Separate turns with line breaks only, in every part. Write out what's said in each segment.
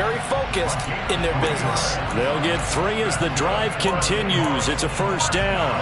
very focused in their business.
They'll get 3 as the drive continues. It's a first down.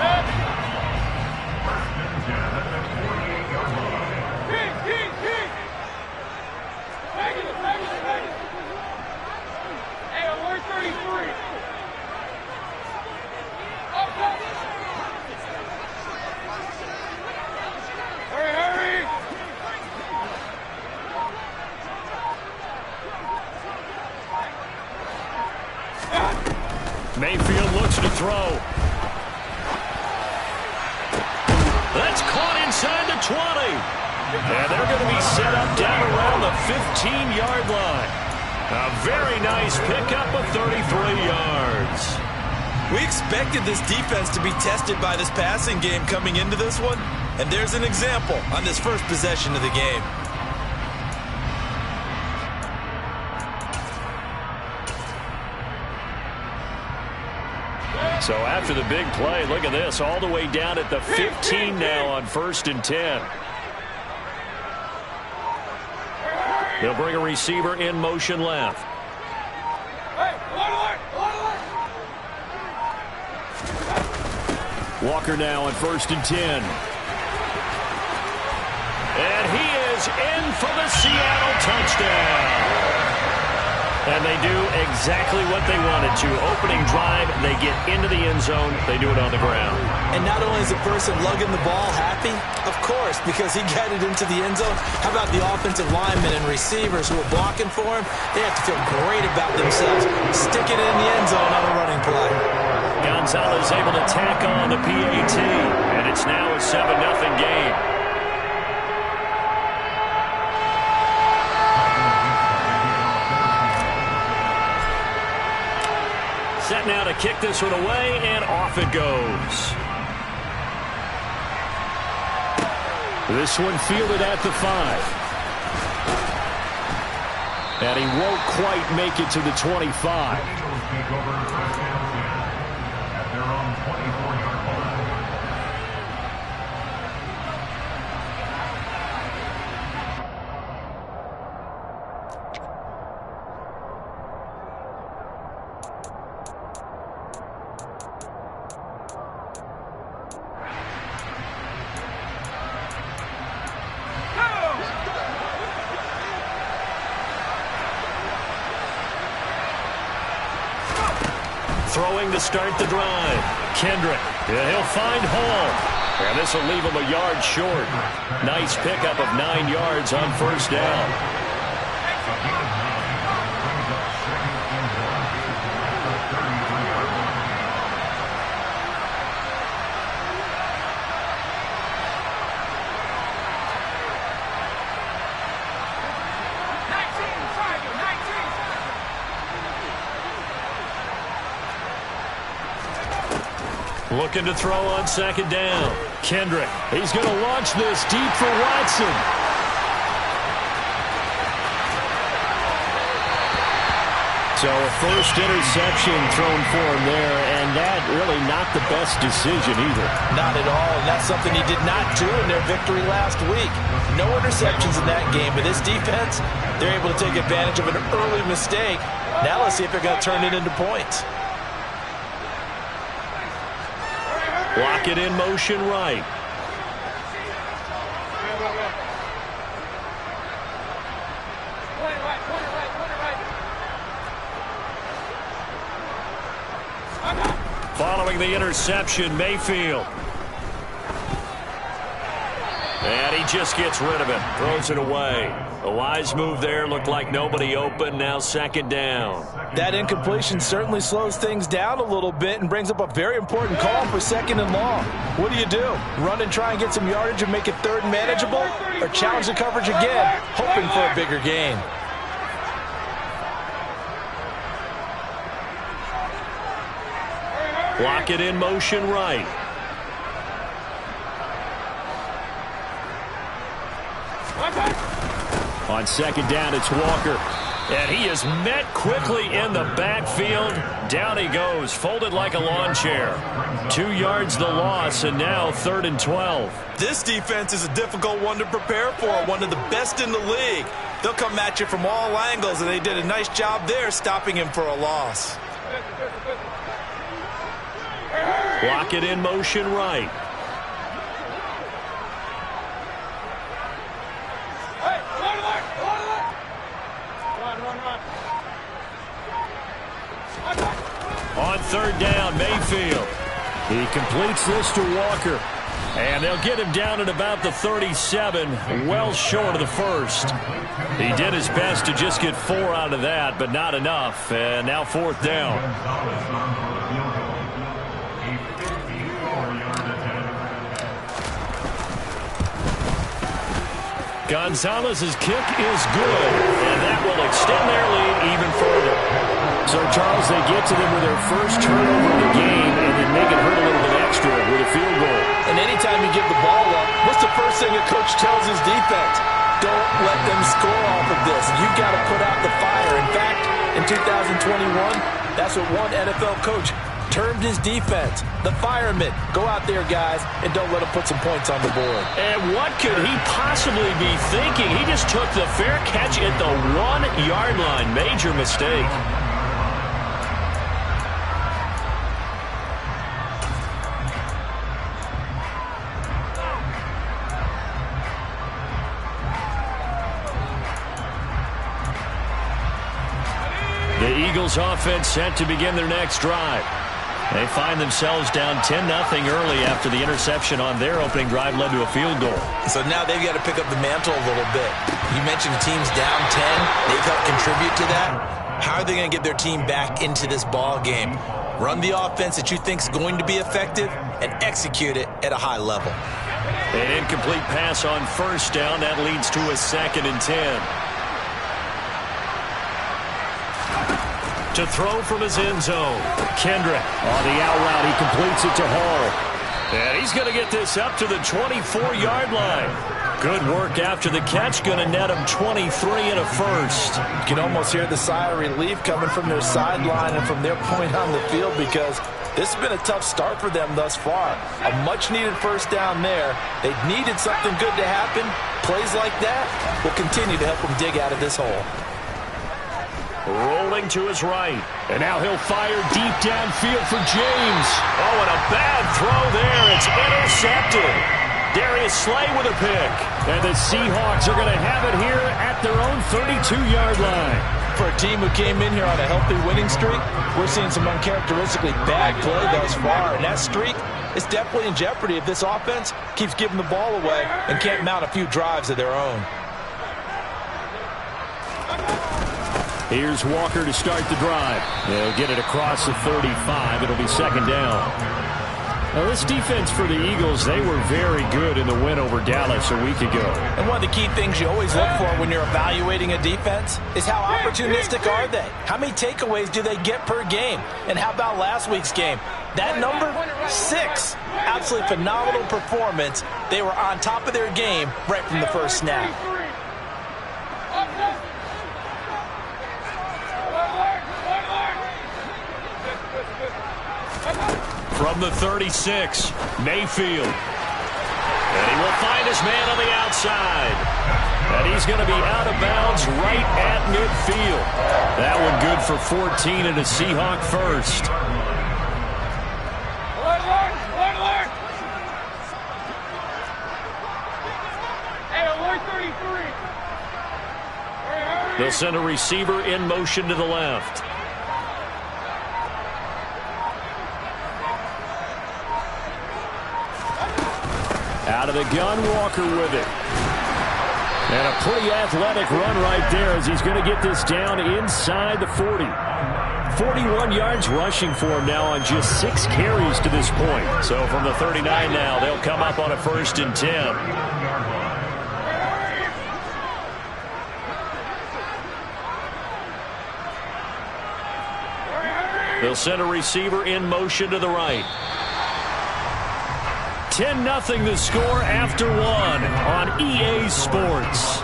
Mayfield looks to throw. That's caught inside the 20. And they're going to be set up down around the 15-yard line. A very nice pickup of 33 yards.
We expected this defense to be tested by this passing game coming into this one. And there's an example on this first possession of the game.
So after the big play, look at this, all the way down at the 15 now on 1st and 10. They'll bring a receiver in motion left. Walker now on 1st and 10. And he is in for the Seattle touchdown. And they do exactly what they wanted to. Opening drive, they get into the end zone. They do it on the ground.
And not only is the person lugging the ball happy, of course, because he got it into the end zone. How about the offensive linemen and receivers who are blocking for him? They have to feel great about themselves. Sticking it in the end zone on a running play.
Gonzalez able to tack on the PAT. And it's now a 7-0 game. Set now to kick this one away, and off it goes. This one fielded at the 5. And he won't quite make it to the 25. Throwing to start the drive. Kendrick. Yeah, he'll find Hall. And this will leave him a yard short. Nice pickup of 9 yards on 1st down. Looking to throw on 2nd down. Kendrick. He's going to launch this deep for Watson. So a first interception thrown for him there, and that really not the best decision either.
Not at all, and that's something he did not do in their victory last week. No interceptions in that game, but this defense, they're able to take advantage of an early mistake. Now let's see if they're going to turn it into points.
Lock it in motion right. Following the interception, Mayfield. And he just gets rid of it. Throws it away. A wise move there. Looked like nobody open. Now 2nd down.
That incompletion certainly slows things down a little bit and brings up a very important call for 2nd and long. What do? Run and try and get some yardage and make it 3rd and manageable? Or challenge the coverage again, hoping for a bigger gain?
Lock it in motion right. On 2nd down, it's Walker. And he is met quickly in the backfield. Down he goes, folded like a lawn chair. 2 yards the loss, and now 3rd and 12.
This defense is a difficult one to prepare for, one of the best in the league. They'll come at you from all angles, and they did a nice job there stopping him for a loss.
Block it in motion right. On 3rd down, Mayfield. He completes this to Walker. And they'll get him down at about the 37, well short of the first. He did his best to just get 4 out of that, but not enough. And now 4th down. Gonzalez's kick is good, and that will extend their lead even further. So, Charles, they get to them with their first turnover of the game and then make it hurt a little bit extra with a field goal.
And anytime you give the ball up, what's the first thing a coach tells his defense? Don't let them score off of this. You've got to put out the fire. In fact, in 2021, that's what one NFL coach termed his defense, the firemen. Go out there, guys, and don't let them put some points on the board.
And what could he possibly be thinking? He just took the fair catch at the 1-yard line. Major mistake. The Eagles offense set to begin their next drive. They find themselves down 10-0 early after the interception on their opening drive led to a field goal.
So now they've got to pick up the mantle a little bit. You mentioned the team's down 10. They've helped contribute to that. How are they going to get their team back into this ball game? Run the offense that you think is going to be effective and execute it at a high level.
An incomplete pass on 1st down. That leads to a 2nd and 10. To throw from his end zone. Kendrick on the out route. He completes it to Hall. And he's going to get this up to the 24-yard line. Good work after the catch. Going to net him 23 and a first.
You can almost hear the sigh of relief coming from their sideline and from their point on the field because this has been a tough start for them thus far. A much-needed first down there. They needed something good to happen. Plays like that will continue to help them dig out of this hole.
Rolling to his right. And now he'll fire deep downfield for James. Oh, and a bad throw there. It's intercepted. Darius Slay with a pick. And the Seahawks are going to have it here at their own 32-yard line.
For a team who came in here on a healthy winning streak, we're seeing some uncharacteristically bad play thus far. And that streak is definitely in jeopardy if this offense keeps giving the ball away and can't mount a few drives of their own.
Here's Walker to start the drive. They'll get it across the 35. It'll be 2nd down. Now, this defense for the Eagles, they were very good in the win over Dallas a week ago.
And one of the key things you always look for when you're evaluating a defense is how opportunistic are they? How many takeaways do they get per game? And how about last week's game? That number, 6. Absolutely phenomenal performance. They were on top of their game right from the first snap.
From the 36, Mayfield. And he will find his man on the outside. And he's going to be out of bounds right at midfield. That one good for 14 and a Seahawk first. They'll send a receiver in motion to the left. Out of the gun, Walker with it. And a pretty athletic run right there as he's going to get this down inside the 40. 41 yards rushing for him now on just 6 carries to this point. So from the 39 now, they'll come up on a 1st and 10. They'll send a receiver in motion to the right. 10-0 the score after 1 on EA Sports.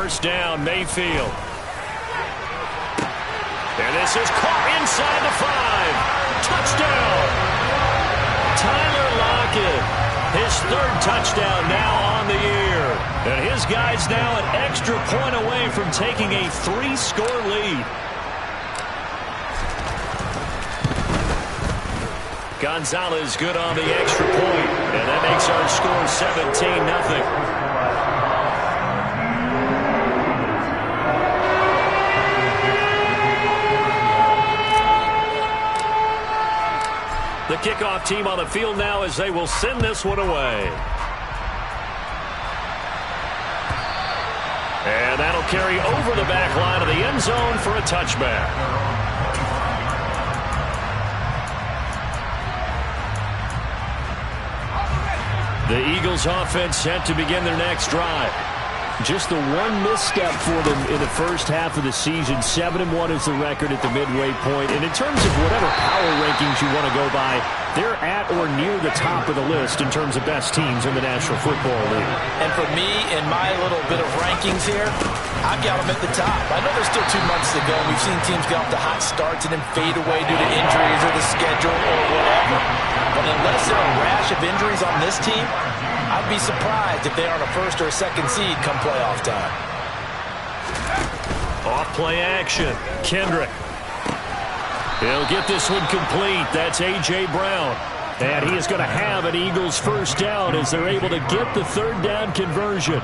first down, Mayfield. And this is caught inside the 5. Touchdown! Tyler Lockett, his 3rd touchdown now on the year. And his guys now an extra point away from taking a 3-score lead. Gonzalez good on the extra point, and that makes our score 17-0. The kickoff team on the field now as they will send this one away. And that'll carry over the back line of the end zone for a touchback. The Eagles offense set to begin their next drive. Just the one misstep for them in the first half of the season. 7-1 is the record at the midway point. And in terms of whatever power rankings you want to go by, they're at or near the top of the list in terms of best teams in the National Football League.
And for me, in my little bit of rankings here, I've got them at the top. I know there's still 2 months to go. We've seen teams get off to hot starts and then fade away due to injuries or the schedule or whatever. But unless there are a rash of injuries on this team, I'd be surprised if they aren't a 1st or a 2nd seed come playoff time.
Off play action. Kendrick. He'll get this one complete. That's A.J. Brown. And he is going to have an Eagles first down as they're able to get the 3rd down conversion.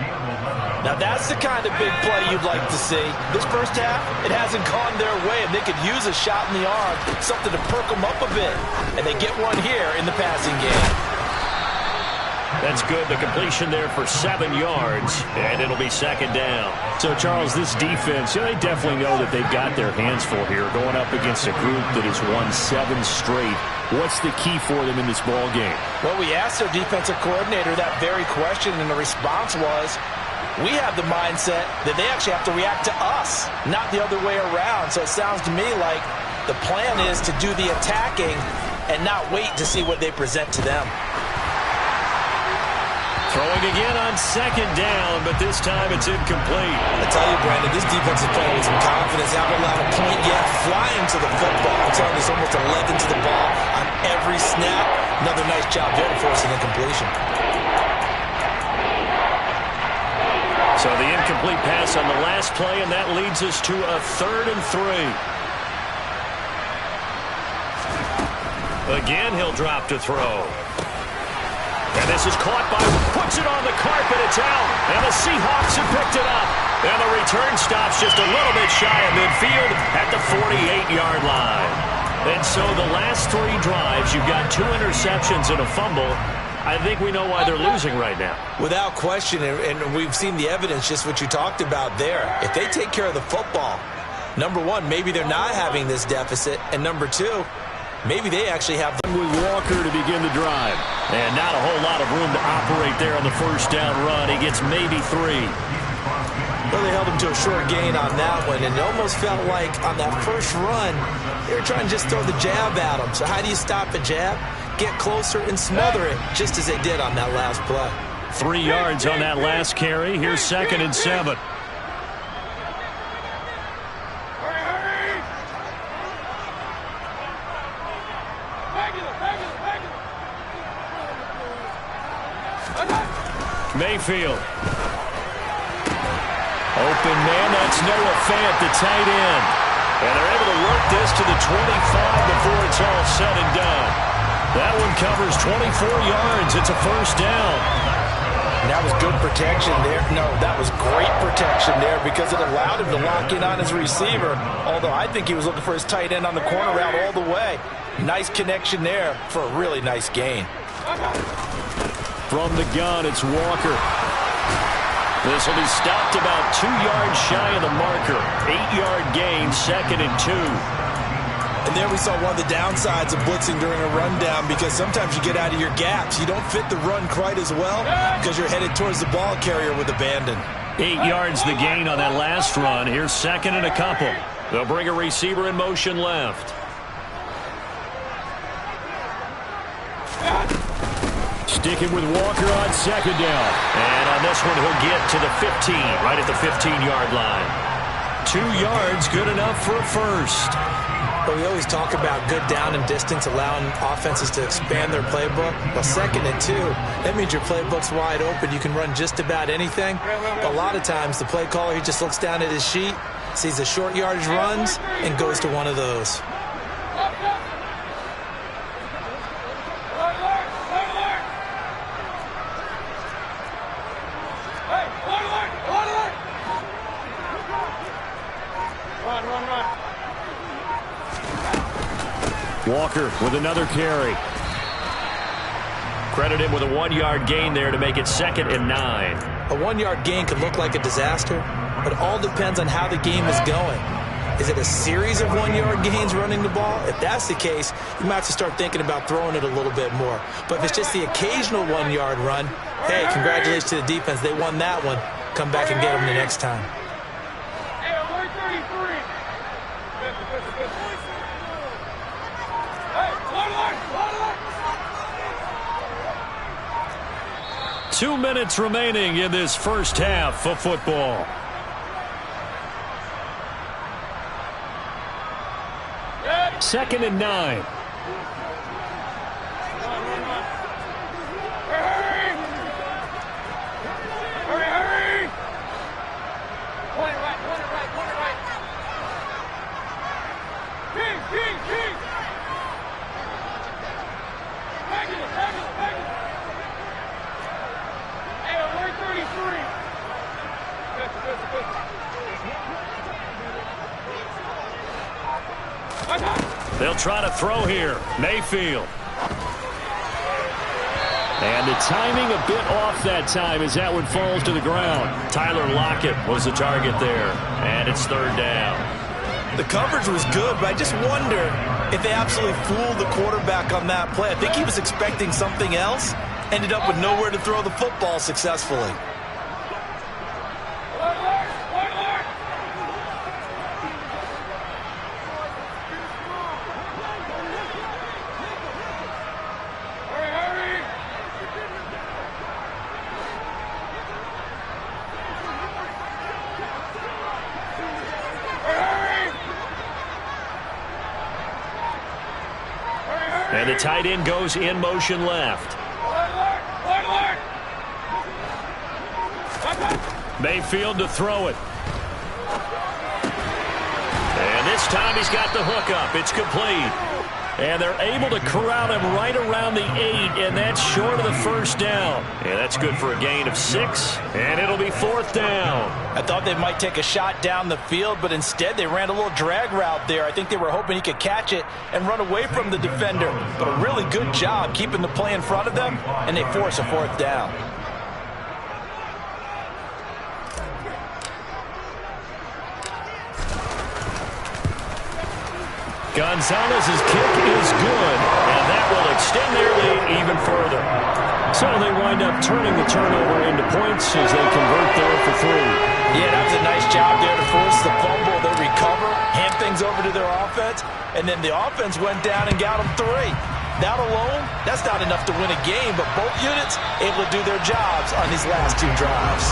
Now that's the kind of big play you'd like to see. This first half, it hasn't gone their way, and they could use a shot in the arm, something to perk them up a bit. And they get one here in the passing game.
That's good. The completion there for 7 yards, and it'll be 2nd down.
So, Charles, this defense, they definitely know that they've got their hands full here, going up against a group that has won 7 straight. What's the key for them in this ball game?
Well, we asked their defensive coordinator that very question, and the response was, we have the mindset that they actually have to react to us, not the other way around. So it sounds to me like the plan is to do the attacking and not wait to see what they present to them.
Throwing again on 2nd down, but this time it's incomplete.
I tell you, Brandon, this defense is playing with some confidence. Haven't allowed a point yet. Flying to the football. I'm telling you, it's almost 11 to the ball on every snap. Another nice job there to force an incompletion.
So the incomplete pass on the last play, and that leads us to a 3rd and 3. Again, he'll drop to throw. And this is caught by, puts it on the carpet, it's out. And the Seahawks have picked it up. And the return stops just a little bit shy of midfield at the 48-yard line. And so the last 3 drives, you've got 2 interceptions and a fumble. I think we know why they're losing right now.
Without question, and we've seen the evidence, just what you talked about there. If they take care of the football, number 1, maybe they're not having this deficit. And number 2, maybe they actually have the...
With Walker to begin the drive. And not a whole lot of room to operate there on the first down run. He gets maybe 3.
Well, they held him to a short gain on that one, and it almost felt like on that first run, they were trying to just throw the jab at him. So how do you stop a jab? Get closer and smother it, just as they did on that last play.
3 yards on that last carry. Here's 2nd and 7. Mayfield. Open man, that's Noah Fant, the tight end. And they're able to work this to the 25 before it's all said and done. That one covers 24 yards. It's a first down.
And that was good protection there. No, that was great protection there because it allowed him to lock in on his receiver. Although I think he was looking for his tight end on the corner route all the way. Nice connection there for a really nice gain.
From the gun, it's Walker. This will be stopped about 2 yards shy of the marker. 8-yard gain, 2nd and 2.
And there we saw one of the downsides of blitzing during a rundown because sometimes you get out of your gaps. You don't fit the run quite as well because you're headed towards the ball carrier with abandon.
8 yards the gain on that last run. Here's 2nd and a couple. They'll bring a receiver in motion left. Sticking with Walker on second down.
And on this one, he'll get to the 15, right at the 15-yard line. 2 yards, good enough for a first.
But we always talk about good down and distance, allowing offenses to expand their playbook. Well, 2nd and 2, that means your playbook's wide open. You can run just about anything. A lot of times, the play caller, he just looks down at his sheet, sees the short yardage runs, and goes to one of those.
Walker with another carry.
Credit him with a 1-yard gain there to make it 2nd and 9.
A 1-yard gain can look like a disaster, but it all depends on how the game is going. Is it a series of 1-yard gains running the ball? If that's the case, you might have to start thinking about throwing it a little bit more. But if it's just the occasional 1-yard run, hey, congratulations to the defense. They won that one. Come back and get them the next time.
2 minutes remaining in this first half of football. Second and 9. They'll try to throw here. Mayfield. And the timing a bit off that time as that one falls to the ground. Tyler Lockett was the target there. And it's 3rd down.
The coverage was good, but I just wonder if they absolutely fooled the quarterback on that play. I think he was expecting something else. Ended up with nowhere to throw the football successfully.
And the tight end goes in motion left. Mayfield to throw it. And this time he's got the hook up. It's complete. And they're able to corral him right around the 8, and that's short of the first down. And that's good for a gain of 6, and it'll be 4th down.
I thought they might take a shot down the field, but instead they ran a little drag route there. I think they were hoping he could catch it and run away from the defender. But a really good job keeping the play in front of them, and they force a 4th down.
Gonzalez's kick is good, and that will extend their lead even further. So they wind up turning the turnover into points as they convert there for 3.
Yeah, that was a nice job there to force the fumble. They recover, hand things over to their offense, and then the offense went down and got them 3. That alone, that's not enough to win a game, but both units able to do their jobs on these last 2 drives.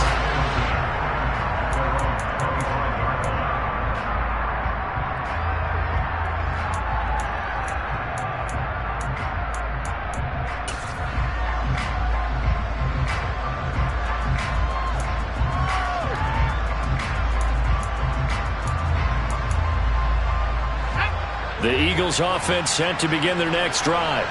The Eagles offense sent to begin their next drive.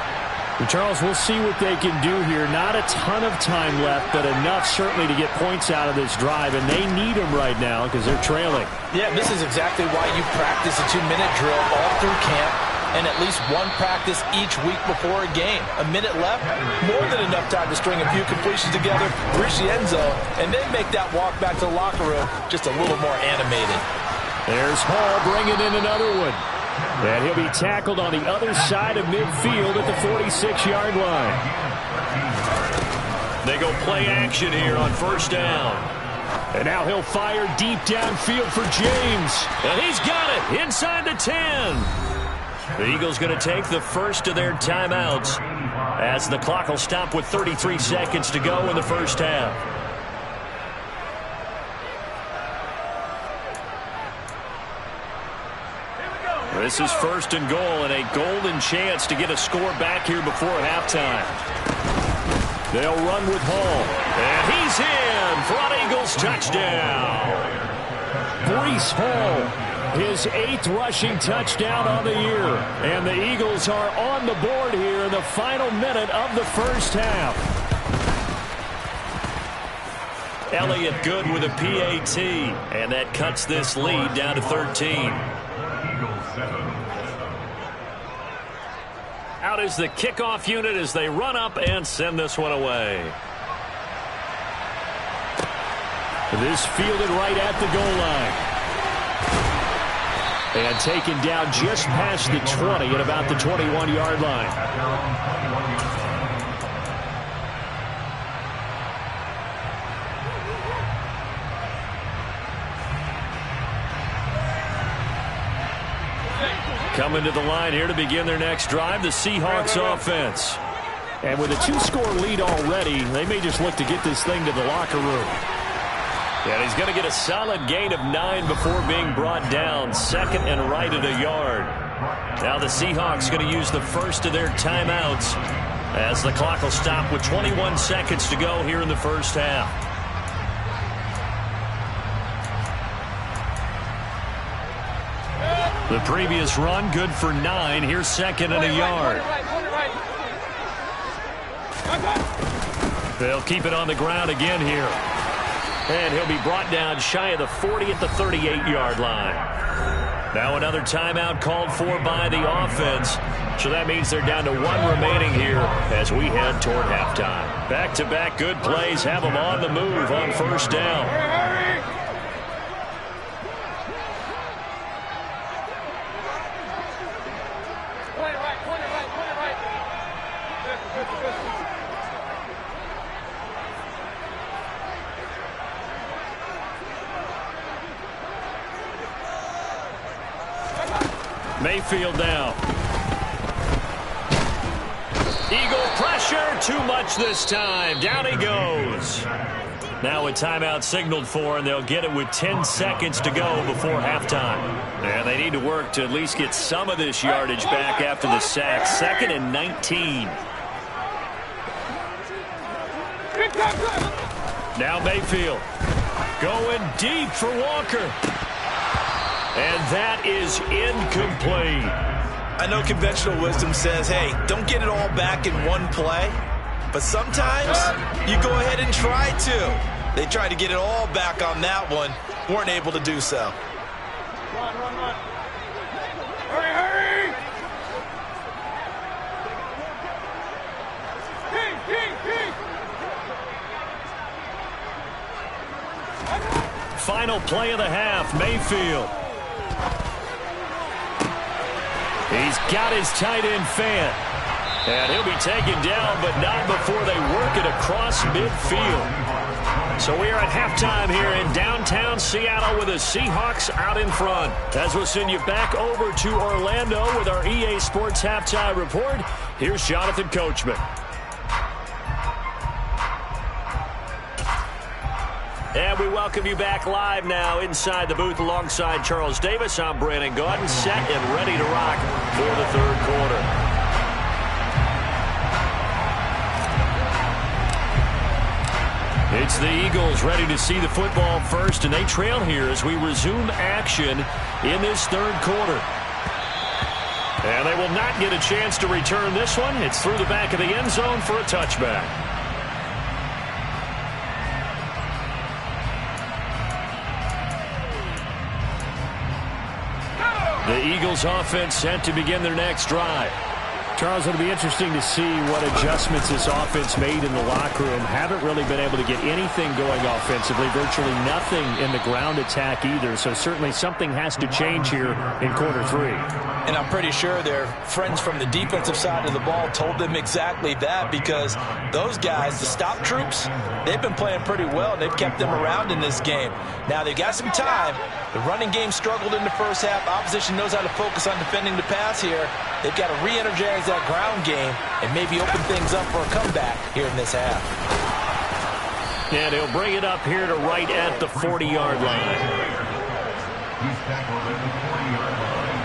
Well, Charles, we'll see what they can do here. Not a ton of time left, but enough certainly to get points out of this drive, and they need them right now because they're trailing.
Yeah, this is exactly why you practice a 2-minute drill all through camp and at least one practice each week before a game. A minute left, more than enough time to string a few completions together, reach the end zone, and then make that walk back to the locker room just a little more animated.
There's Hall bringing in another one. And he'll be tackled on the other side of midfield at the 46-yard line. They go play action here on 1st down. And now he'll fire deep downfield for James. And he's got it inside the 10. The Eagles going to take the first of their timeouts as the clock will stop with 33 seconds to go in the first half. This is first and goal, and a golden chance to get a score back here before halftime. They'll run with Hall, and he's in for an Eagles touchdown. Breece Hall, his 8th rushing touchdown on the year, and the Eagles are on the board here in the final minute of the first half. Elliott good with a PAT, and that cuts this lead down to 13. Out is the kickoff unit as they run up and send this one away. This fielded right at the goal line. And taken down just past the 20 at about the 21-yard line. Coming to the line here to begin their next drive, the Seahawks offense. And with a 2-score lead already, they may just look to get this thing to the locker room. And he's going to get a solid gain of 9 before being brought down. Second and right at a yard. Now the Seahawks going to use the first of their timeouts as the clock will stop with 21 seconds to go here in the first half. The previous run good for 9. Here's second and a yard. They'll keep it on the ground again here. And he'll be brought down shy of the 40 at the 38-yard line. Now another timeout called for by the offense. So that means they're down to 1 remaining here as we head toward halftime. Back-to-back good plays have them on the move on first down. Mayfield now. Eagle pressure, too much this time. Down he goes. Now a timeout signaled for, and they'll get it with 10 seconds to go before halftime. And they need to work to at least get some of this yardage back after the sack. Second and 19. Now Mayfield going deep for Walker. And that is incomplete.
I know conventional wisdom says, hey, don't get it all back in one play. But sometimes you go ahead and try to. They tried to get it all back on that one. Weren't able to do so.
Run. Hurry! King!
Final play of the half, Mayfield. He's got his tight end Fant. And he'll be taken down, but not before they work it across midfield. So we are at halftime here in downtown Seattle with the Seahawks out in front. As we'll send you back over to Orlando with our EA Sports Halftime Report, here's Jonathan Coachman. And we welcome you back live now inside the booth alongside Charles Davis. I'm Brandon Gaudin, set and ready to rock for the third quarter. It's the Eagles ready to see the football first, and they trail here as we resume action in this third quarter. And they will not get a chance to return this one. It's through the back of the end zone for a touchback. The Eagles offense set to begin their next drive. Charles, it'll be interesting to see what adjustments this offense made in the locker room. Haven't really been able to get anything going offensively. Virtually nothing in the ground attack either. So certainly something has to change here in quarter 3.
And I'm pretty sure their friends from the defensive side of the ball told them exactly that, because those guys, the stop troops, they've been playing pretty well. They've kept them around in this game. Now they've got some time. The running game struggled in the first half. Opposition knows how to focus on defending the pass here. they've got to re-energize that ground game and maybe open things up for a comeback here in this half.
And he'll bring it up here to right at the 40-yard line.
He's tackled at the 40-yard line.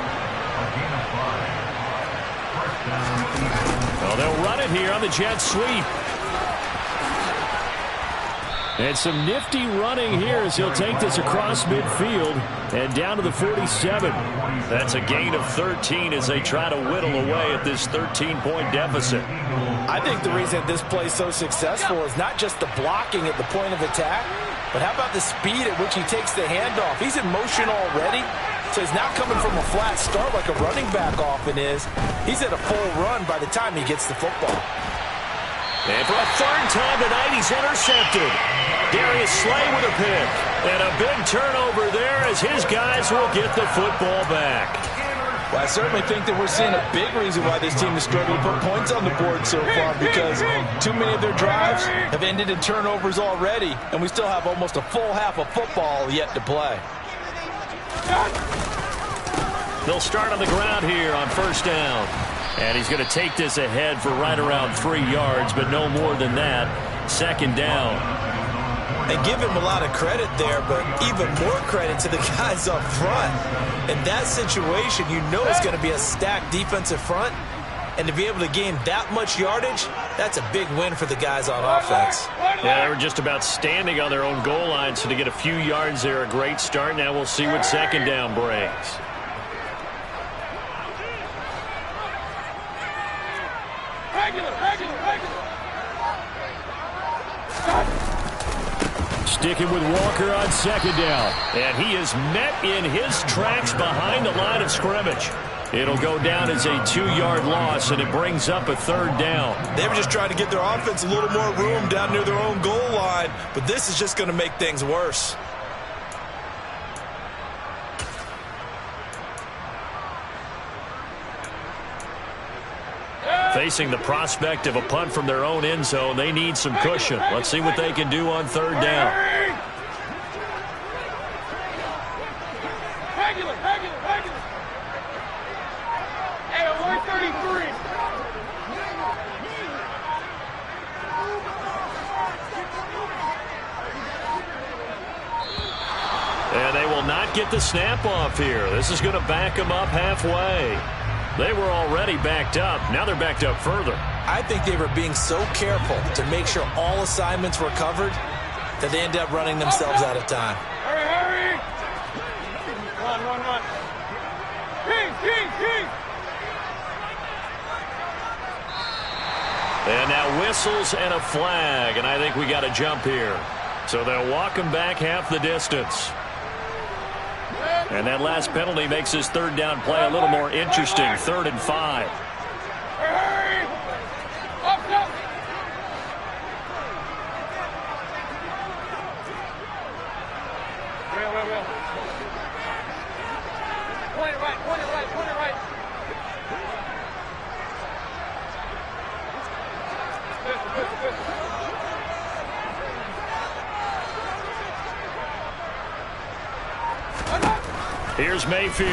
A gain of 5. First down, Eagles.
Well, they'll run it here on the jet sweep. And some nifty running here as he'll take this across midfield and down to the 47. That's a gain of 13 as they try to whittle away at this 13-point deficit.
I think the reason this play is so successful is not just the blocking at the point of attack, but how about the speed at which he takes the handoff? He's in motion already, so he's not coming from a flat start like a running back often is. He's at a full run by the time he gets the football.
And for a third time tonight, he's intercepted. Darius Slay with a pick. And a big turnover there as his guys will get the football back.
Well, I certainly think that we're seeing a big reason why this team is struggling to put points on the board so far, because too many of their drives have ended in turnovers already, and we still have almost a full half of football yet to play.
They'll start on the ground here on first down. And he's going to take this ahead for right around 3 yards, but no more than that. Second down.
And give him a lot of credit there, but even more credit to the guys up front. In that situation, you know it's going to be a stacked defensive front. And to be able to gain that much yardage, that's a big win for the guys on offense.
Yeah, they were just about standing on their own goal line, so to get a few yards there, a great start. Now we'll see what second down brings. Sticking with Walker on second down. And he is met in his tracks behind the line of scrimmage. It'll go down as a 2-yard loss, and it brings up a third down.
They were just trying to get their offense a little more room down near their own goal line, but this is just going to make things worse.
Facing the prospect of a punt from their own end zone, they need some cushion. Let's see what they can do on third down.
Hey, 133.
And they will not get the snap off here. This is going to back them up halfway. They were already backed up. Now they're backed up further.
I think they were being so careful to make sure all assignments were covered that they ended up running themselves out of time.
Hurry, hurry. Run. King.
And now whistles and a flag, and I think we got a jump here. So they'll walk him back half the distance. And that last penalty makes his third down play a little more interesting. 3rd and 5.
Hurry. Up. Well. Point it right.
Here's Mayfield.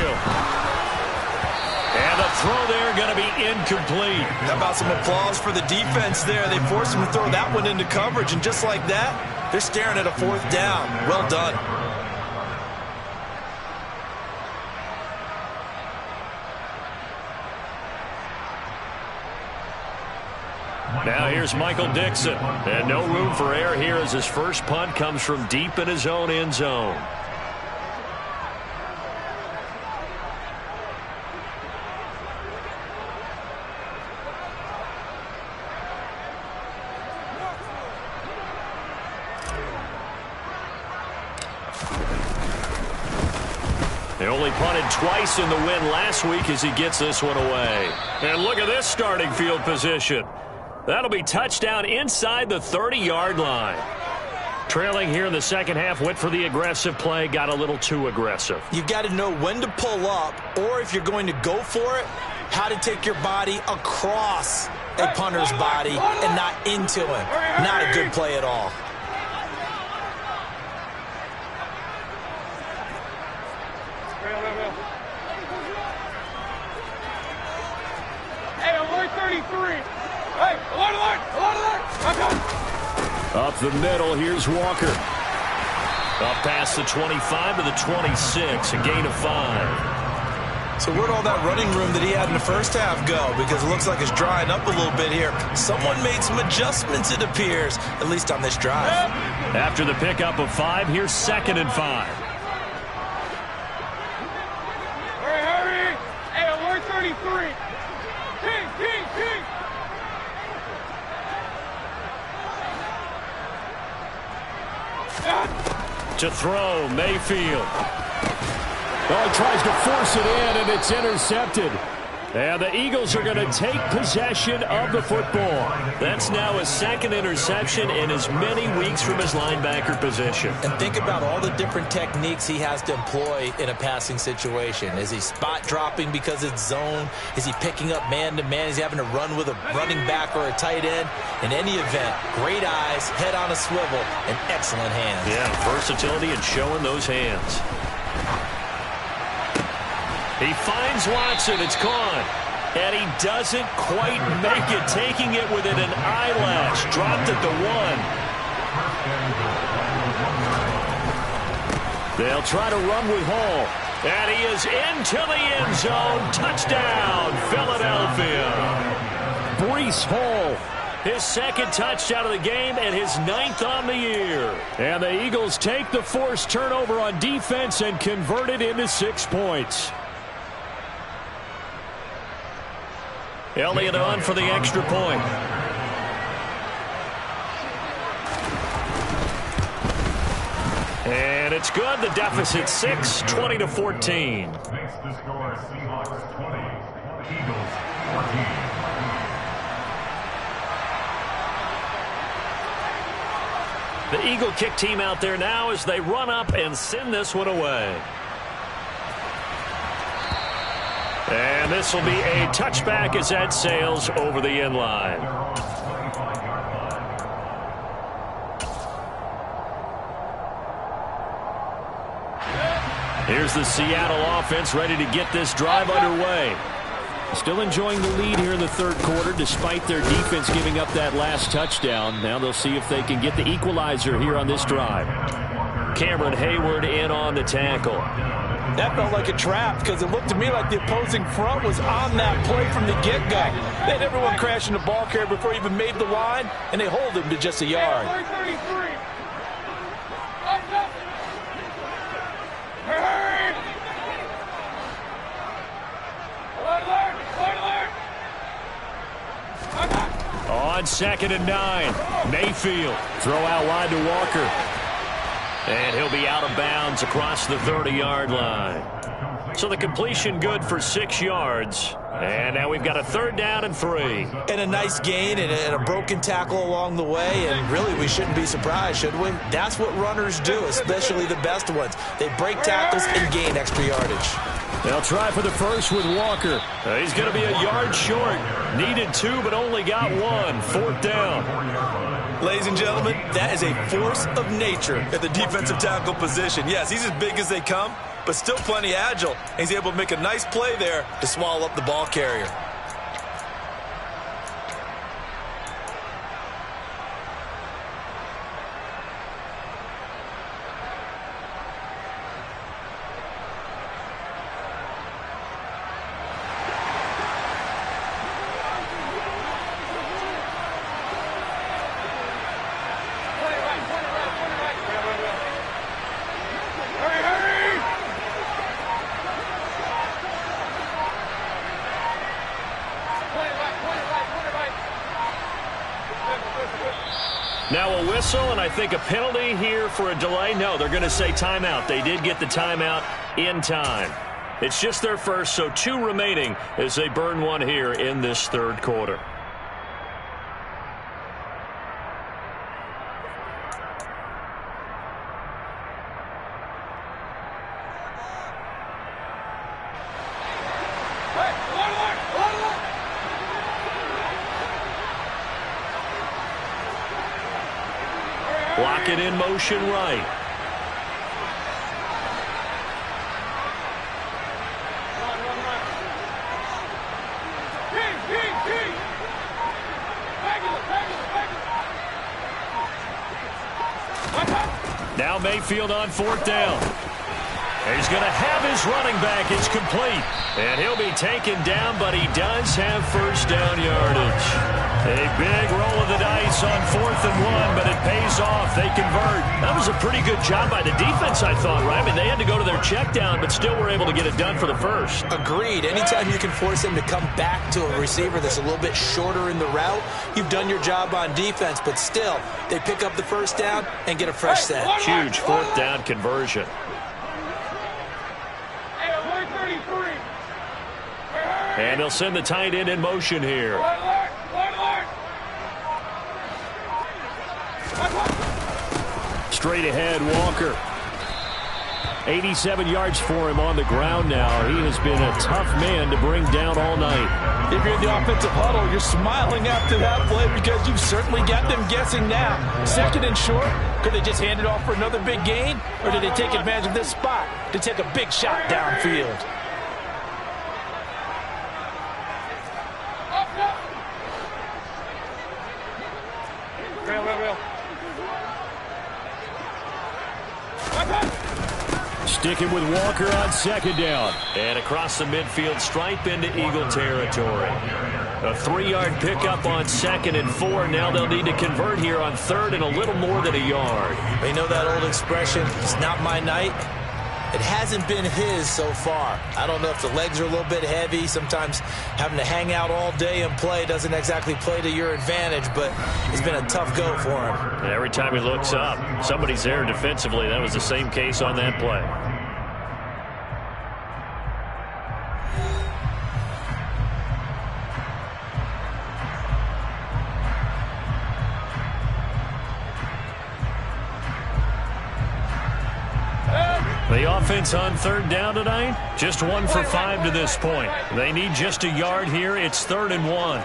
And the throw there going to be incomplete.
How about some applause for the defense there? They forced him to throw that one into coverage, and just like that, they're staring at a 4th down. Well done.
Now here's Michael Dixon. And no room for error here as his first punt comes from deep in his own end zone. They only punted twice in the win last week as he gets this one away. And look at this starting field position. That'll be touchdown inside the 30-yard line. Trailing here in the second half, went for the aggressive play, got a little too aggressive.
You've got to know when to pull up, or if you're going to go for it, how to take your body across a punter's body and not into him. Not a good play at all.
33. Hey, alert.
Up the middle, here's Walker. Up past the 25 to the 26, a gain of 5.
So where'd all that running room that he had in the first half go? Because it looks like it's drying up a little bit here. Someone made some adjustments, it appears, at least on this drive.
After the pickup of 5, here's 2nd and 5.
Hurry. Hey, alert 33. King.
To throw, Mayfield.
Oh, he tries to force it in, and it's intercepted.
And the Eagles are going to take possession of the football. That's now his 2nd interception in as many weeks from his linebacker position.
And think about all the different techniques he has to employ in a passing situation. Is he spot dropping because it's zone? Is he picking up man-to-man? Is he having to run with a running back or a tight end? In any event, great eyes, head on a swivel, and excellent hands.
Yeah, versatility and showing those hands. He finds Watson. It's gone. And he doesn't quite make it, taking it within an eyelash. Dropped at the 1. They'll try to run with Hall. And he is into the end zone. Touchdown, Philadelphia.
Breece Hall.
His 2nd touchdown of the game and his 9th on the year.
And the Eagles take the forced turnover on defense and convert it into 6 points.
Elliott on for the extra point. And it's good. The deficit 6, 20 to 14.
Makes the score Seahawks 20, Eagles 14.
The Eagle kick team out there now as they run up and send this one away. And this will be a touchback as that sails over the end line. Here's the Seattle offense ready to get this drive underway.
Still enjoying the lead here in the 3rd quarter despite their defense giving up that last touchdown. Now they'll see if they can get the equalizer here on this drive.
Cameron Hayward in on the tackle.
That felt like a trap because it looked to me like the opposing front was on that play from the get-go. They had everyone crashing the ball carrier before he even made the line, and they hold him to just a yard.
Alert 33. Up. Hurry. Alert.
On 2nd and 9, Mayfield. Throw out wide to Walker. And he'll be out of bounds across the 30-yard line. So the completion good for 6 yards. And now we've got a 3rd down and 3.
And a nice gain and a broken tackle along the way. And really, we shouldn't be surprised, should we? That's what runners do, especially the best ones. They break tackles and gain extra yardage.
They'll try for the first with Walker.
He's going to be a yard short. Needed 2, but only got 1. 4th down.
Ladies and gentlemen, that is a force of nature at the defensive tackle position. Yes, he's as big as they come, but still plenty agile. He's able to make a nice play there to swallow up the ball carrier.
Now a whistle, and I think a penalty here for a delay. No, they're going to say timeout. They did get the timeout in time. It's just their first, so 2 remaining as they burn 1 here in this 3rd quarter. Block it in motion right. Now Mayfield on 4th down. He's going to have his running back. It's complete. And he'll be taken down, but he does have first down yardage. A big roll of the dice on 4th and 1, but it pays off. They convert. That was a pretty good job by the defense, I thought, right? I mean, they had to go to their check down, but still were able to get it done for the first.
Agreed. Anytime you can force him to come back to a receiver that's a little bit shorter in the route, you've done your job on defense, but still, they pick up the first down and get a fresh set.
Huge 4th down conversion. And they'll send the tight end in motion here. Straight ahead, Walker. 87 yards for him on the ground now. He has been a tough man to bring down all night.
If you're in the offensive huddle, you're smiling after that play because you've certainly got them guessing now. 2nd and short, could they just hand it off for another big gain? Or did they take advantage of this spot to take a big shot downfield?
Sticking with Walker on 2nd down. And across the midfield stripe into Eagle territory. A 3-yard pickup on 2nd and 4. Now they'll need to convert here on 3rd and a little more than a yard.
They know that old expression, it's not my night. It hasn't been his so far. I don't know if the legs are a little bit heavy. Sometimes having to hang out all day and play doesn't exactly play to your advantage, but it's been a tough go for him.
And every time he looks up, somebody's there defensively. That was the same case on that play. The offense on 3rd down tonight, just 1 for 5 to this point. They need just a yard here. It's 3rd and 1.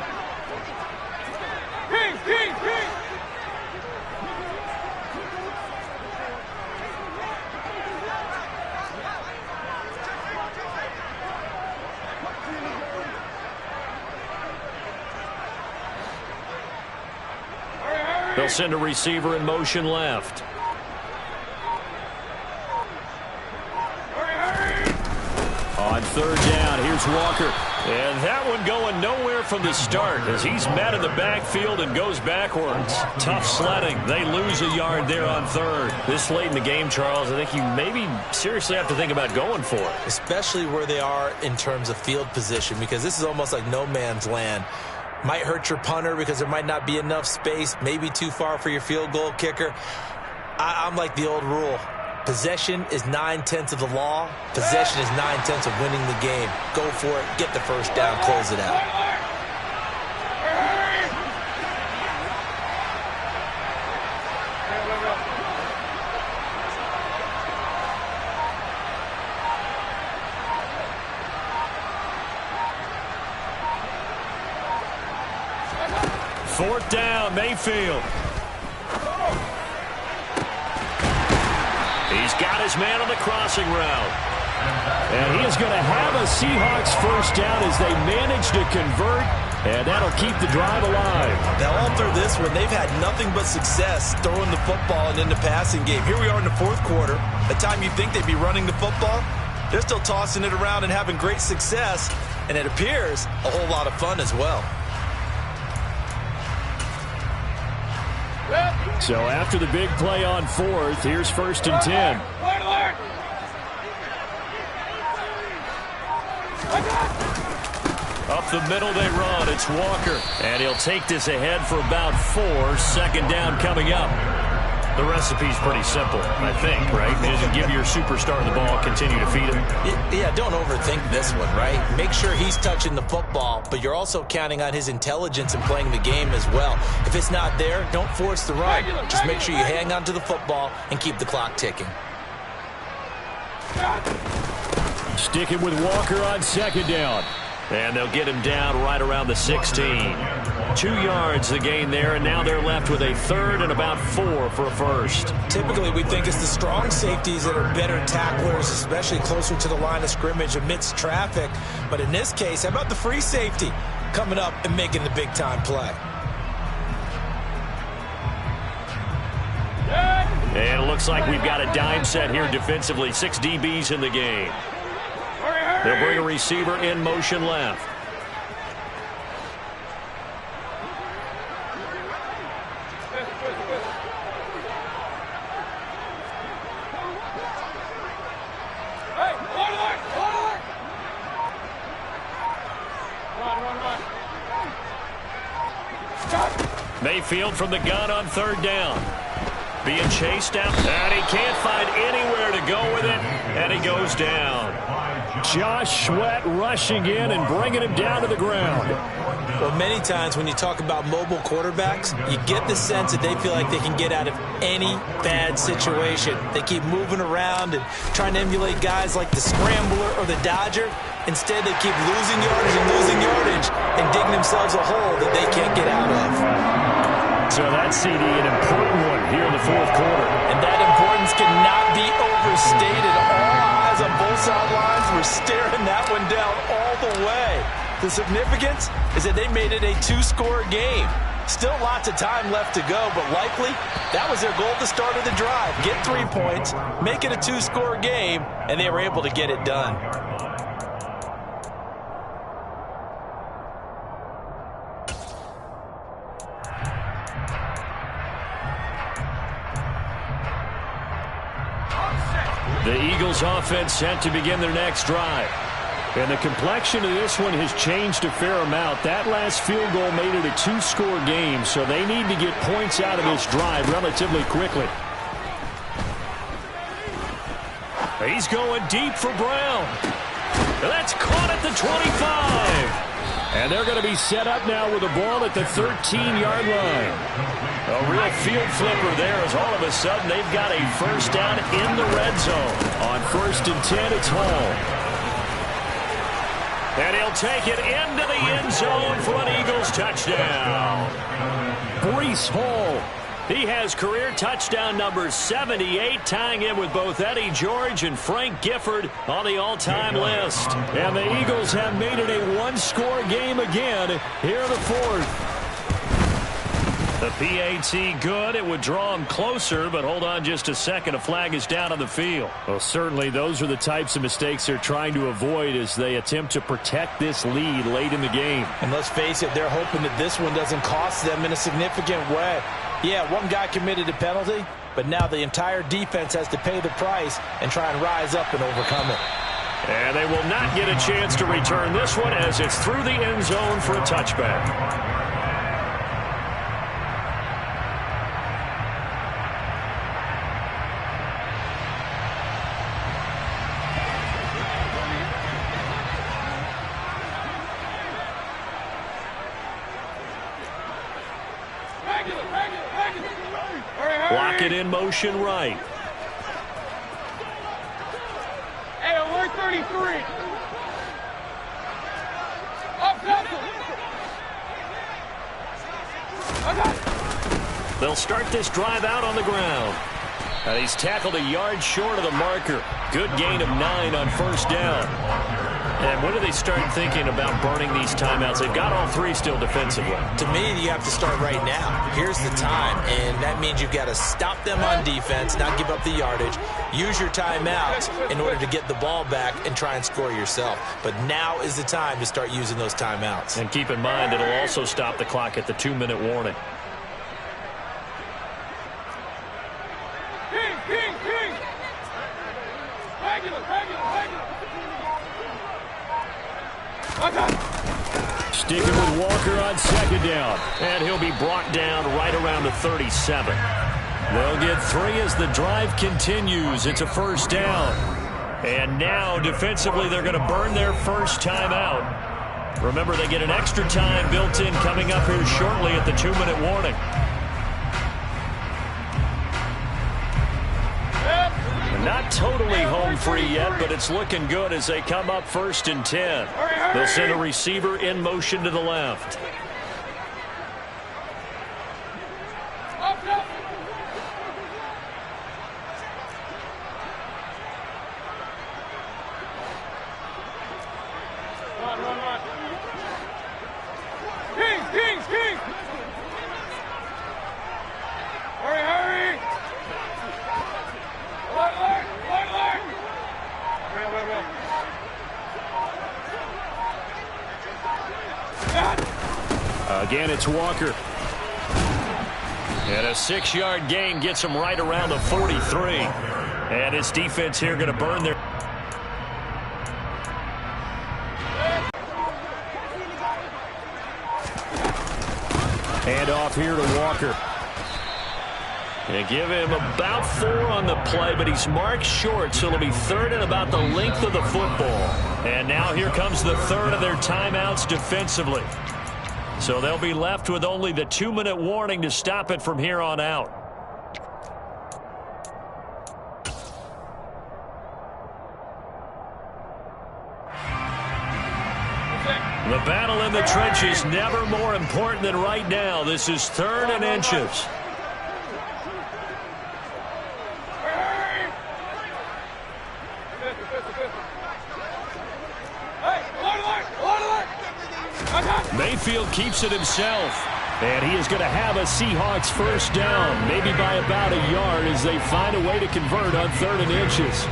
They'll send a receiver in motion left. On 3rd down, here's Walker. And that one going nowhere from the start as he's met in the backfield and goes backwards. Tough sledding. They lose a yard there on 3rd. This late in the game, Charles, I think you maybe seriously have to think about going for it.
Especially where they are in terms of field position, because this is almost like no man's land. Might hurt your punter because there might not be enough space, maybe too far for your field goal kicker. I'm like the old rule. Possession is 9/10 of the law. Possession is 9/10 of winning the game. Go for it. Get the first down. Close it out.
Fourth down, Mayfield. He's got his man on the crossing route. And he is going to have a Seahawks first down as they manage to convert, and that'll keep the drive alive.
Now, all through this one, they've had nothing but success throwing the football and in the passing game. Here we are in the 4th quarter. The time you think they'd be running the football, they're still tossing it around and having great success, and it appears a whole lot of fun as well.
So after the big play on 4th, here's 1st and 10. Up the middle they run. It's Walker. And he'll take this ahead for about 4. 2nd down coming up. The recipe's pretty simple, I think, right? Just give your superstar the ball, continue to feed him.
Yeah, don't overthink this one, right? Make sure he's touching the football, but you're also counting on his intelligence in playing the game as well. If it's not there, don't force the run. Just make sure you hang on to the football and keep the clock ticking.
Sticking with Walker on 2nd down. And they'll get him down right around the 16. 2 yards the gain there, and now they're left with a 3rd and about 4 for a first.
Typically, we think it's the strong safeties that are better tacklers, especially closer to the line of scrimmage amidst traffic. But in this case, how about the free safety coming up and making the big-time play?
And it looks looks like we've got a dime set here defensively. 6 DBs in the game. They'll bring a receiver in motion left. Mayfield from the gun on 3rd down. Being chased out, and he can't find anywhere to go with it, and he goes down.
Josh Sweat rushing in and bringing him down to the ground.
Well, many times when you talk about mobile quarterbacks, you get the sense that they feel like they can get out of any bad situation. They keep moving around and trying to emulate guys like the Scrambler or the Dodger. Instead, they keep losing yardage and digging themselves a hole that they can't get out of.
So that CD, an important one here in the 4th quarter.
And that importance cannot be overstated. All eyes on both sidelines were staring that one down all the way. The significance is that they made it a 2-score game. Still lots of time left to go, but likely that was their goal at the start of the drive. Get 3 points, make it a 2-score game, and they were able to get it done.
The Eagles offense set to begin their next drive.
And the complexion of this one has changed a fair amount. That last field goal made it a 2-score game, so they need to get points out of this drive relatively quickly.
He's going deep for Brown. That's caught at the 25.
And they're going to be set up now with the ball at the 13-yard line.
A real field flipper there as all of a sudden they've got a first down in the red zone.
On 1st and 10, it's Hall.
And he'll take it into the end zone for an Eagles touchdown.
Breece Hall.
He has career touchdown number 78, tying him with both Eddie George and Frank Gifford on the all-time list.
And the Eagles have made it a 1-score game again here in the 4th.
The PAT good. It would draw him closer, but hold on just a second. A flag is down on the field.
Well, certainly those are the types of mistakes they're trying to avoid as they attempt to protect this lead late in the game.
And let's face it, they're hoping that this one doesn't cost them in a significant way. Yeah, one guy committed a penalty, but now the entire defense has to pay the price and try and rise up and overcome it.
And they will not get a chance to return this one as it's through the end zone for a touchback. Block it in motion right.
Hey, alert 33. Up, okay.
They'll start this drive out on the ground. And he's tackled a yard short of the marker. Good gain of 9 on 1st down. And when do they start thinking about burning these timeouts? They've got all 3 still defensively.
To me, you have to start right now. Here's the time, and that means you've got to stop them on defense, not give up the yardage, use your timeouts in order to get the ball back and try and score yourself. But now is the time to start using those timeouts.
And keep in mind, it'll also stop the clock at the 2-minute warning.
King. Regular.
Sticking with Walker on 2nd down.
And he'll be brought down right around the 37. They'll get 3 as the drive continues. It's a 1st down. And now, defensively, they're going to burn their first timeout. Remember, they get an extra time built in coming up here shortly at the 2-minute warning. Not totally home free yet, but it's looking good as they come up 1st and 10. They'll send a receiver in motion to the left.
Run. King. Hurry.
Again, it's Walker. And a 6-yard gain gets him right around the 43. And his defense here going to burn their... Hand off here to Walker. They give him about 4 on the play, but he's marked short, so it'll be 3rd and about the length of the football. And now here comes the 3rd of their timeouts defensively. So they'll be left with only the 2-minute warning to stop it from here on out. The battle in the trenches never more important than right now. This is 3rd and inches. Mayfield keeps it himself. And he is going to have a Seahawks first down, maybe by about a yard as they find a way to convert on 3rd and inches.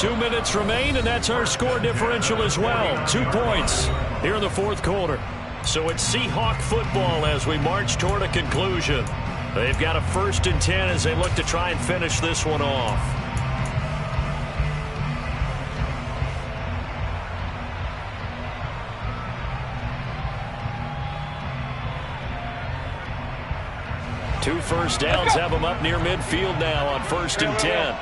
2 minutes remain, and that's our score differential as well. 2 points here in the 4th quarter. So it's Seahawk football as we march toward a conclusion. They've got a 1st and 10 as they look to try and finish this one off. Two first downs have them up near midfield now on 1st and 10.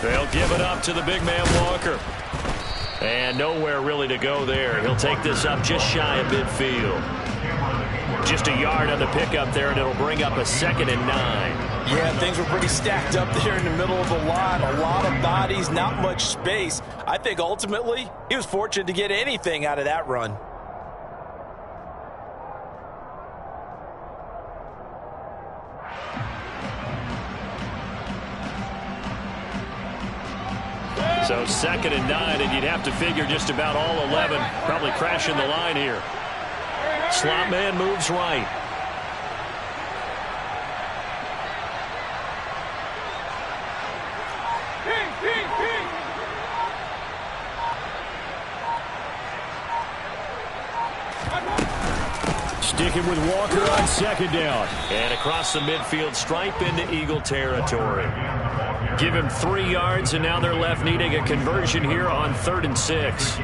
They'll give it up to the big man Walker. And nowhere really to go there. He'll take this up just shy of midfield. Just a yard on the pickup there, and it'll bring up a 2nd and 9.
Yeah, things were pretty stacked up there in the middle of the line. A lot of bodies, not much space. I think ultimately he was fortunate to get anything out of that run.
So 2nd and 9, and you'd have to figure just about all 11 probably crashing the line here. Slot man moves right. Sticking with Walker on 2nd down. And across the midfield stripe into Eagle territory. Give him 3 yards, and now they're left needing a conversion here on 3rd and 6.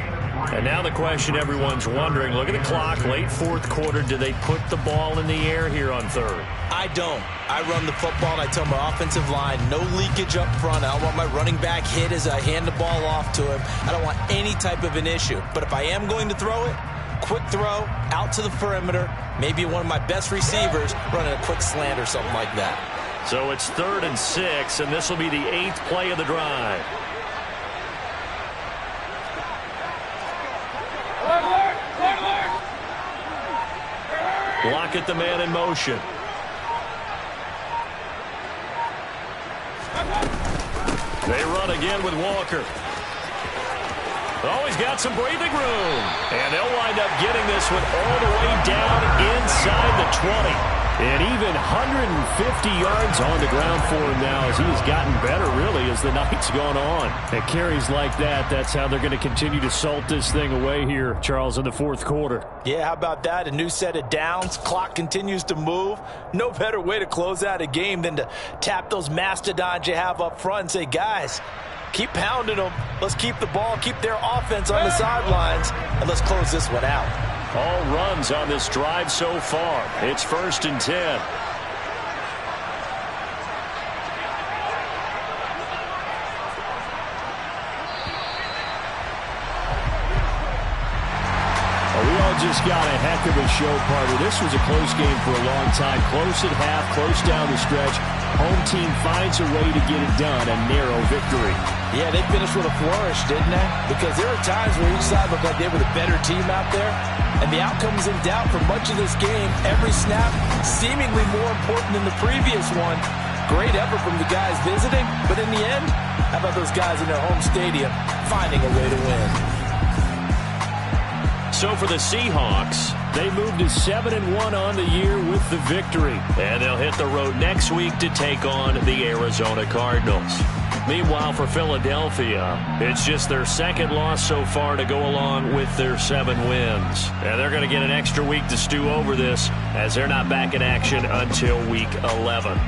And now the question everyone's wondering, look at the clock, late 4th quarter, do they put the ball in the air here on 3rd?
I don't. I run the football, and I tell my offensive line, no leakage up front. I don't want my running back hit as I hand the ball off to him. I don't want any type of an issue. But if I am going to throw it, quick throw, out to the perimeter, maybe one of my best receivers running a quick slant or something like that.
So it's 3rd and 6, and this will be the 8th play of the drive. Lock at the man in motion. They run again with Walker. Oh, he's got some breathing room. And they'll wind up getting this one all the way down inside the 20. And even 150 yards on the ground for him now as he has gotten better, really, as the night's gone on. And carries like that, that's how they're going to continue to salt this thing away here, Charles, in the 4th quarter.
Yeah, how about that? A new set of downs. Clock continues to move. No better way to close out a game than to tap those mastodons you have up front and say, guys, keep pounding them. Let's keep the ball, keep their offense on the sidelines, and let's close this one out.
All runs on this drive so far. It's 1st and 10. We all just got a heck of a show, partner. This was a close game for a long time. Close at half, close down the stretch. Home team finds a way to get it done, a narrow victory.
Yeah, they finished with a flourish, didn't they? Because there were times where each side looked like they were the better team out there. And the outcome was in doubt for much of this game. Every snap seemingly more important than the previous one. Great effort from the guys visiting. But in the end, how about those guys in their home stadium finding a way to win?
So for the Seahawks, They move to 7-1 on the year with the victory. And they'll hit the road next week to take on the Arizona Cardinals. Meanwhile, for Philadelphia, it's just their second loss so far to go along with their 7 wins. And they're going to get an extra week to stew over this as they're not back in action until week 11.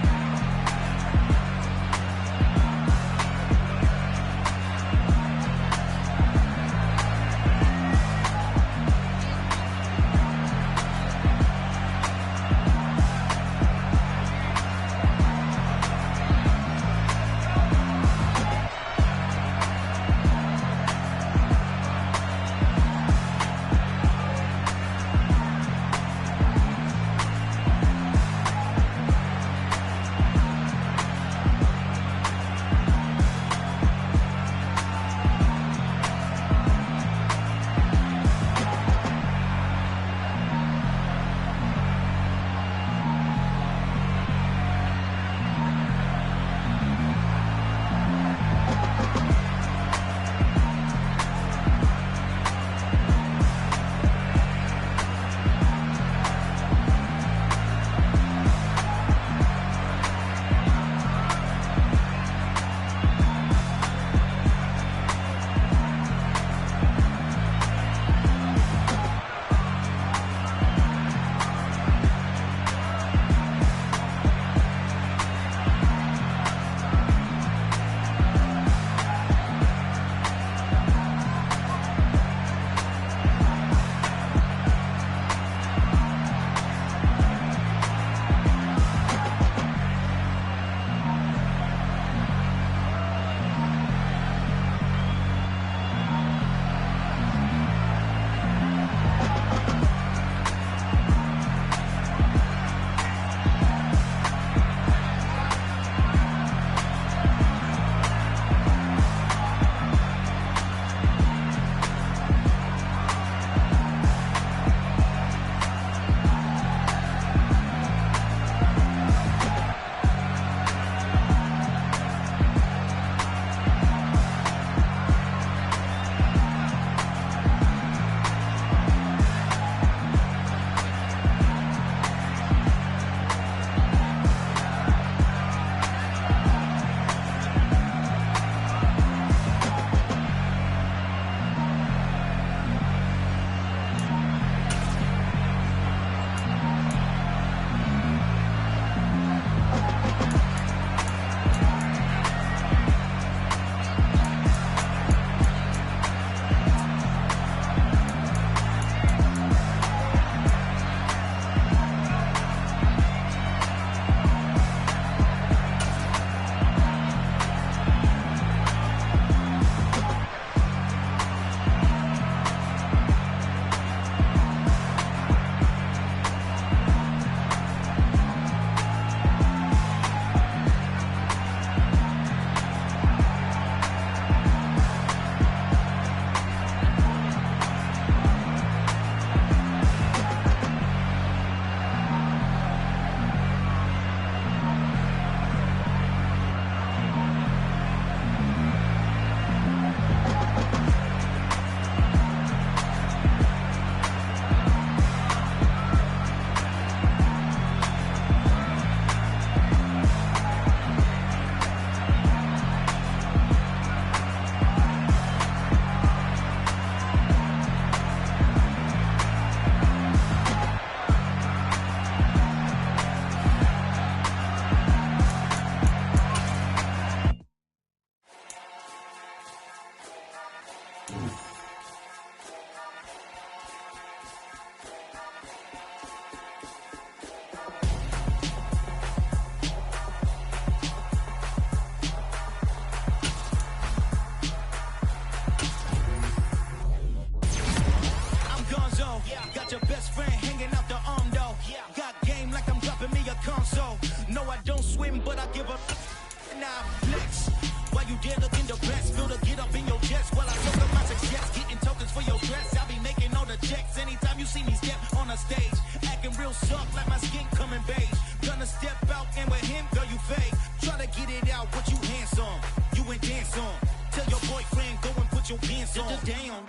Down,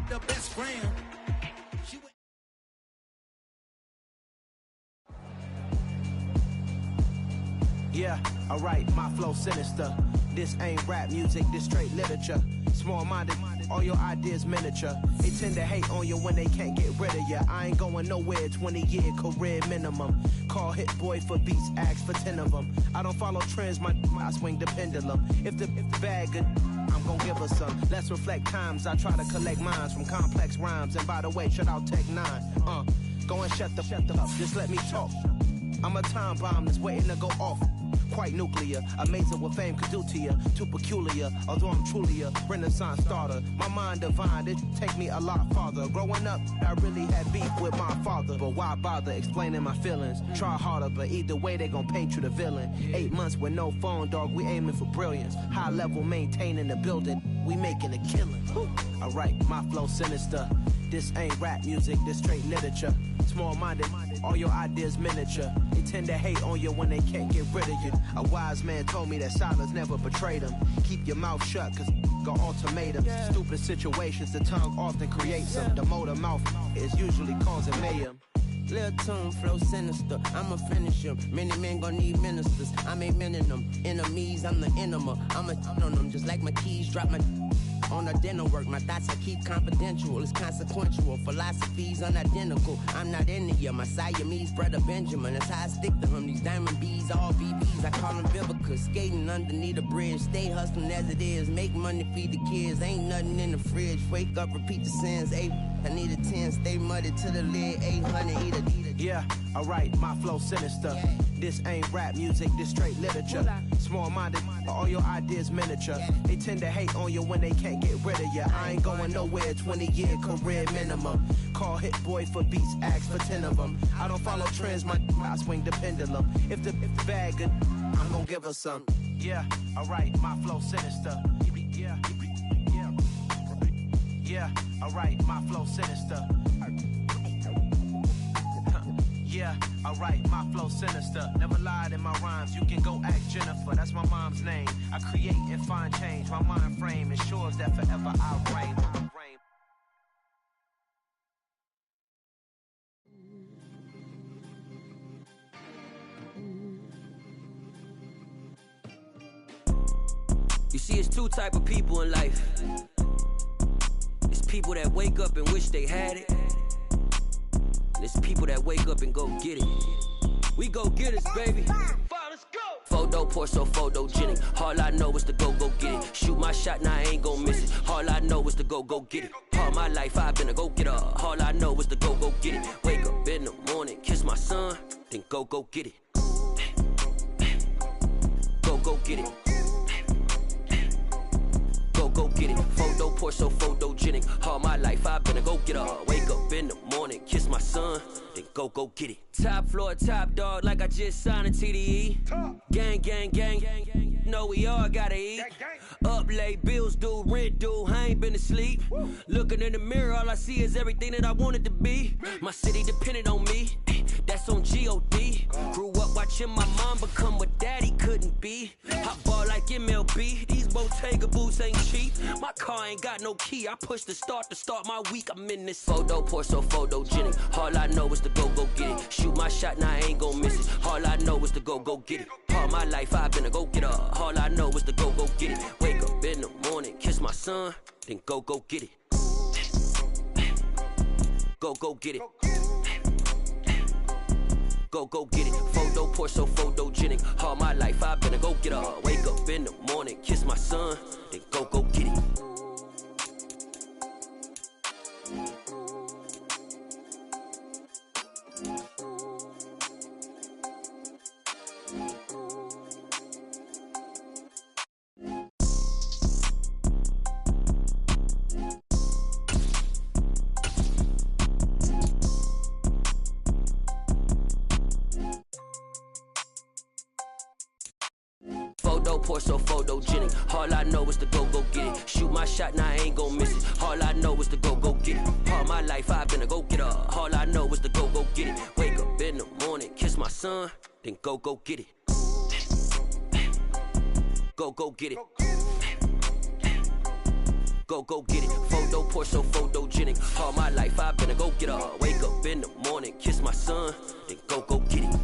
the best friend.
Yeah, alright, my flow sinister. This ain't rap music, this straight literature. Small-minded, all your ideas miniature. They tend to hate on you when they can't get rid of you. I ain't going nowhere, 20-year career minimum. Call Hit Boy for beats, ask for 10 of them. I don't follow trends, I swing the pendulum. If the bag good, I'm gon' give her some. Let's reflect times, I try to collect minds from complex rhymes. And by the way, shout out Tech 9. Go and shut the up, just let me talk. I'm a time bomb that's waiting to go off. Quite nuclear, amazing what fame could do to you. Too peculiar, although I'm truly a renaissance starter. My mind divine, it take me a lot farther. Growing up, I really had beef with my father. But why bother explaining my feelings? Try harder, but either way they gon' paint you the villain. 8 months with no phone, dog, we aiming for brilliance. High level maintaining the building, we making a killing. Alright, my flow sinister. This ain't rap music, this straight literature. Small-minded, all your ideas miniature. They tend to hate on you when they can't get rid of you. A wise man told me that silence never betrayed him. Keep your mouth shut, cause got ultimatums. Stupid situations, the tongue often creates them. The motor mouth is usually causing mayhem.
Lil' tune, flow sinister, I'ma finish him. Many men gon' need ministers, I'm aiming them. Enemies, I'm the enema. I'ma on them, just like my keys, drop my on the dinner work. My thoughts I keep confidential, it's consequential. Philosophies unidentical, I'm not into you. My Siamese brother Benjamin, that's how I stick to him. These diamond bees, all BBs, I call them Vivica. Skating underneath the bridge, stay hustling as it is. Make money, feed the kids, ain't nothing in the fridge. Wake up, repeat the sins, I need a 10, stay muddy to the lid, 800, eat a.
Yeah, alright, my flow sinister. This ain't rap music, this straight literature. Small-minded, all your ideas miniature. They tend to hate on you when they can't get rid of you. I ain't going nowhere, 20-year career minimum. Call Hit Boy for beats, ask for 10 of them. I don't follow trends, I swing the pendulum. If the bag good, I'm gon' give her some. Yeah, alright, my flow sinister. Yeah, alright, my flow sinister. Yeah, alright, my flow sinister. Never lied in my rhymes, you can go ask Jennifer. That's my mom's name. I create and find change. My mind frame ensures that forever I'll reign.
You see, it's two type of people in life. It's people that wake up and wish they had it. And it's people that wake up and go get it. We go get it, baby. Let's go. Photo pour so photogenic. All I know is to go get it. Shoot my shot, now I ain't gon' miss it. All I know is to go get it. All my life I've been a go getter. All I know is to go get it. Wake up in the morning, kiss my son, then go get it. Go get it. Go get it. Photo pour so photogenic. All my life I've been a go getter. Wake up in the morning, kiss my son, then go get it. Top floor, top dog, like I just signed a TDE. Gang. Know we all gotta eat. Up late, bills due, rent due, I ain't been asleep. Looking in the mirror, all I see is everything that I wanted to be. My city depended on me, that's on G.O.D. Grew up watching my mom become what daddy couldn't be. I ball like MLB, these Bottega boots ain't cheap. My car ain't got no key, I push the start to start my week. I'm in this photo pour so photogenic. All I know is to go get it. Shoot my shot, now I ain't gon' miss it. All I know is to go get it. All my life I've been a go getter. All I know is to go get it. Wake up in the morning, kiss my son, then go get it. Go get it. Go get it. Photo pour so photogenic. All my life I've been a go getter. Wake up in the morning, kiss my son, then go get it. Photo pour so photogenic. All I know is to go get it. Shoot my shot, now I ain't gon' miss it. All I know is to go get it. All my life I've been a go getter. All I know is to go get it. Wake up in the morning, kiss my son, then go get it. Go get it. Go get it. Photo pour so photogenic. All my life I've been a go getter. Wake up in the morning, kiss my son, then go get it.